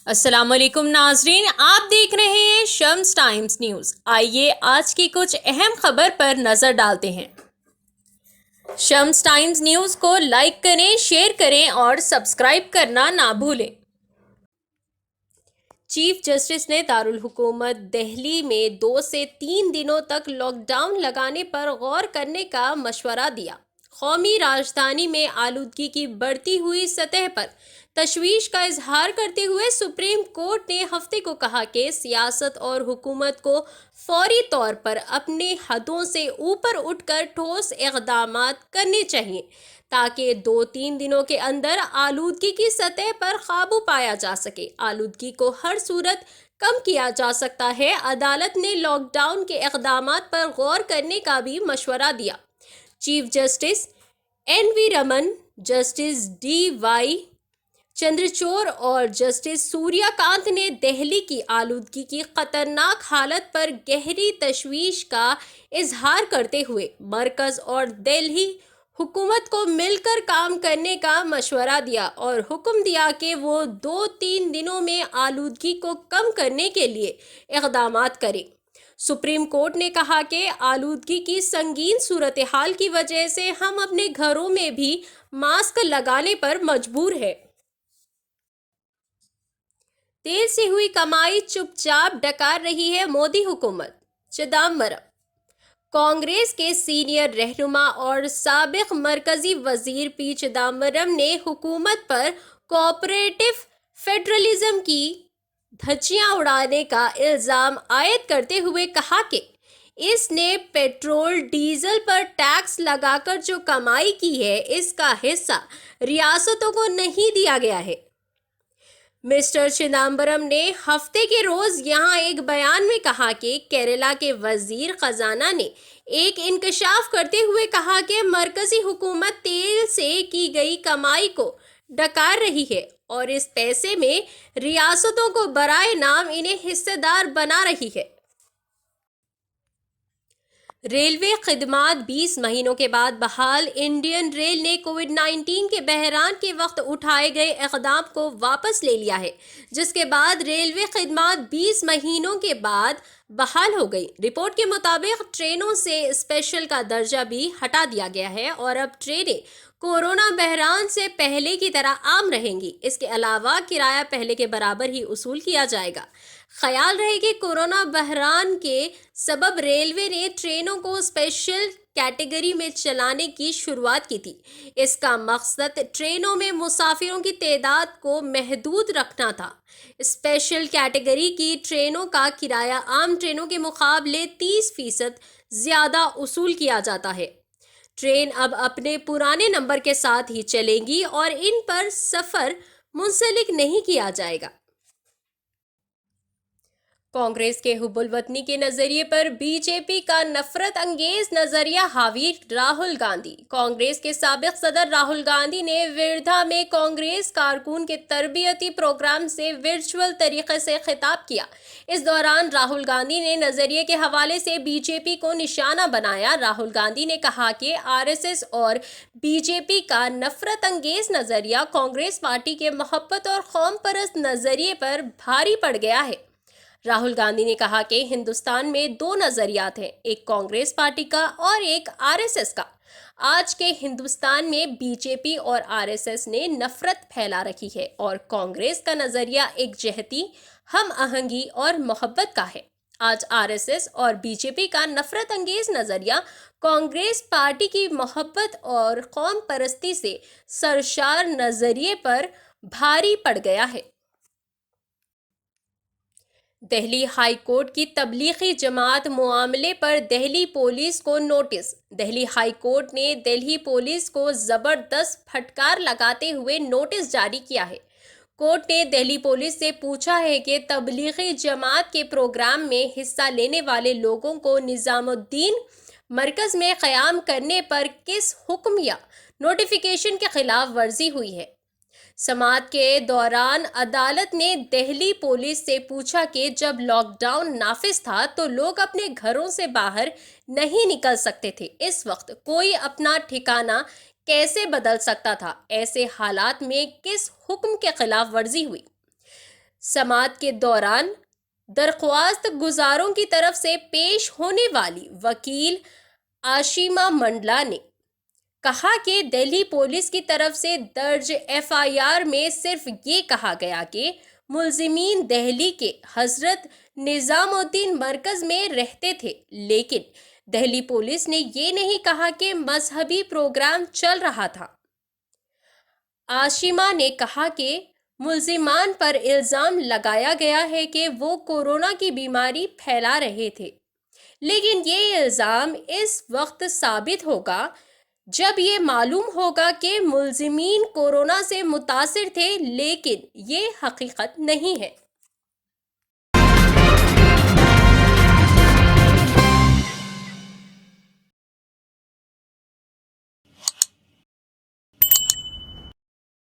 السلام علیکم ناظرین، آپ دیکھ رہے ہیں شمس ٹائمز نیوز۔ آئیے آج کی کچھ اہم خبر پر نظر ڈالتے ہیں۔ شمس ٹائمز نیوز کو لائک کریں، شیئر کریں اور سبسکرائب کرنا نہ بھولیں۔ چیف جسٹس نے دارالحکومت دہلی میں 2 سے 3 دنوں تک لاک ڈاؤن لگانے پر غور کرنے کا مشورہ دیا۔ قومی راجدھانی میں آلودگی کی بڑھتی ہوئی سطح پر تشویش کا اظہار کرتے ہوئے سپریم کورٹ نے ہفتے کو کہا کہ سیاست اور حکومت کو فوری طور پر اپنے حدوں سے اوپر اٹھ کر ٹھوس اقدامات کرنے چاہیے تاکہ 2-3 دنوں کے اندر آلودگی کی سطح پر قابو پایا جا سکے۔ آلودگی کو ہر صورت کم کیا جا سکتا ہے۔ عدالت نے لاک ڈاؤن کے اقدامات پر غور کرنے کا بھی مشورہ دیا۔ چیف جسٹس این وی Raman, justice D Y Chandrachud اور جسٹس سوریہ کانت نے دہلی کی آلودگی کی خطرناک حالت پر گہری تشویش کا اظہار کرتے ہوئے مرکز اور دہلی حکومت کو مل کر کام کرنے کا مشورہ دیا اور حکم دیا کہ وہ 2-3 دنوں میں آلودگی کو کم کرنے کے لیے اقدامات کریں۔ سپریم کورٹ نے کہا کہ آلودگی کی سنگین صورتحال کی وجہ سے ہم اپنے گھروں میں بھی ماسک لگانے پر مجبور ہیں۔ تیل سے ہوئی کمائی چپ چاپ ڈکار رہی ہے مودی حکومت۔ چدمبرم۔ کانگریس کے سینئر رہنما اور سابق مرکزی وزیر پی چدمبرم نے حکومت پر کوآپریٹو فیڈرلزم کی دھجیاں اڑانے کا الزام عائد کرتے ہوئے کہا کہ اس نے پیٹرول ڈیزل پر ٹیکس لگا کر جو کمائی کی ہے اس کا حصہ ریاستوں کو نہیں دیا گیا ہے۔ مسٹر چدمبرم نے ہفتے کے روز یہاں ایک بیان میں کہا کہ کیرالہ کے وزیر خزانہ نے ایک انکشاف کرتے ہوئے کہا کہ مرکزی حکومت تیل سے کی گئی کمائی کو ڈکار رہی ہے اور اس پیسے میں ریاستوں کو برائے نام انہیں حصہ دار بنا رہی ہے۔ ریلوے خدمات 20 مہینوں کے بعد بحال۔ انڈین ریل نے کووڈ-19 کے بحران کے وقت اٹھائے گئے اقدام کو واپس لے لیا ہے، جس کے بعد ریلوے خدمات 20 مہینوں کے بعد بحال ہو گئی۔ رپورٹ کے مطابق ٹرینوں سے اسپیشل کا درجہ بھی ہٹا دیا گیا ہے اور اب ٹرینیں کورونا بحران سے پہلے کی طرح عام رہیں گی۔ اس کے علاوہ کرایہ پہلے کے برابر ہی وصول کیا جائے گا۔ خیال رہے کہ کورونا بحران کے سبب ریلوے نے ٹرینوں کو اسپیشل کیٹیگری میں چلانے کی شروعات کی تھی۔ اس کا مقصد ٹرینوں میں مسافروں کی تعداد کو محدود رکھنا تھا۔ اسپیشل کیٹیگری کی ٹرینوں کا کرایہ عام ٹرینوں کے مقابلے 30% زیادہ وصول کیا جاتا ہے۔ ٹرین اب اپنے پرانے نمبر کے ساتھ ہی چلیں گی اور ان پر سفر منسلک نہیں کیا جائے گا۔ کانگریس کے حب الوطنی کے نظریے پر بی جے پی کا نفرت انگیز نظریہ حاوی راہل گاندھی۔ کانگریس کے سابق صدر راہل گاندھی نے وردھا میں کانگریس کارکن کے تربیتی پروگرام سے ورچوئل طریقے سے خطاب کیا۔ اس دوران راہل گاندھی نے نظریے کے حوالے سے بی جے پی کو نشانہ بنایا۔ راہل گاندھی نے کہا کہ آر ایس ایس اور بی جے پی کا نفرت انگیز نظریہ کانگریس پارٹی کے محبت اور قوم پرست نظریے پر بھاری پڑ گیا ہے۔ راہل گاندھی نے کہا کہ ہندوستان میں 2 نظریات ہیں، ایک کانگریس پارٹی کا اور ایک آر ایس ایس کا۔ آج کے ہندوستان میں بی جے پی اور آر ایس ایس نے نفرت پھیلا رکھی ہے اور کانگریس کا نظریہ ایک جہتی، ہم آہنگی اور محبت کا ہے۔ آج آر ایس ایس اور بی جے پی کا نفرت انگیز نظریہ کانگریس پارٹی کی محبت اور قوم پرستی سے سرشار نظریے پر بھاری پڑ گیا ہے۔ دہلی ہائی کورٹ کی تبلیغی جماعت معاملے پر دہلی پولیس کو نوٹس۔ دہلی ہائی کورٹ نے دہلی پولیس کو زبردست پھٹکار لگاتے ہوئے نوٹس جاری کیا ہے۔ کورٹ نے دہلی پولیس سے پوچھا ہے کہ تبلیغی جماعت کے پروگرام میں حصہ لینے والے لوگوں کو نظام الدین مرکز میں قیام کرنے پر کس حکم یا نوٹیفیکیشن کی خلاف ورزی ہوئی ہے۔ سماعت کے دوران عدالت نے دہلی پولیس سے پوچھا کہ جب لاک ڈاؤن نافذ تھا تو لوگ اپنے گھروں سے باہر نہیں نکل سکتے تھے، اس وقت کوئی اپنا ٹھکانہ کیسے بدل سکتا تھا؟ ایسے حالات میں کس حکم کے خلاف ورزی ہوئی؟ سماعت کے دوران درخواست گزاروں کی طرف سے پیش ہونے والی وکیل آشیما منڈلا نے کہا کہ دہلی پولیس کی طرف سے درج FIR میں صرف یہ کہا گیا کہ ملزمین دہلی کے حضرت نظام الدین مرکز میں رہتے تھے، لیکن دہلی پولیس نے یہ نہیں کہا کہ مذہبی پروگرام چل رہا تھا۔ آشیما نے کہا کہ ملزمان پر الزام لگایا گیا ہے کہ وہ کورونا کی بیماری پھیلا رہے تھے، لیکن یہ الزام اس وقت ثابت ہوگا جب یہ معلوم ہوگا کہ ملزمین کورونا سے متاثر تھے، لیکن یہ حقیقت نہیں ہے۔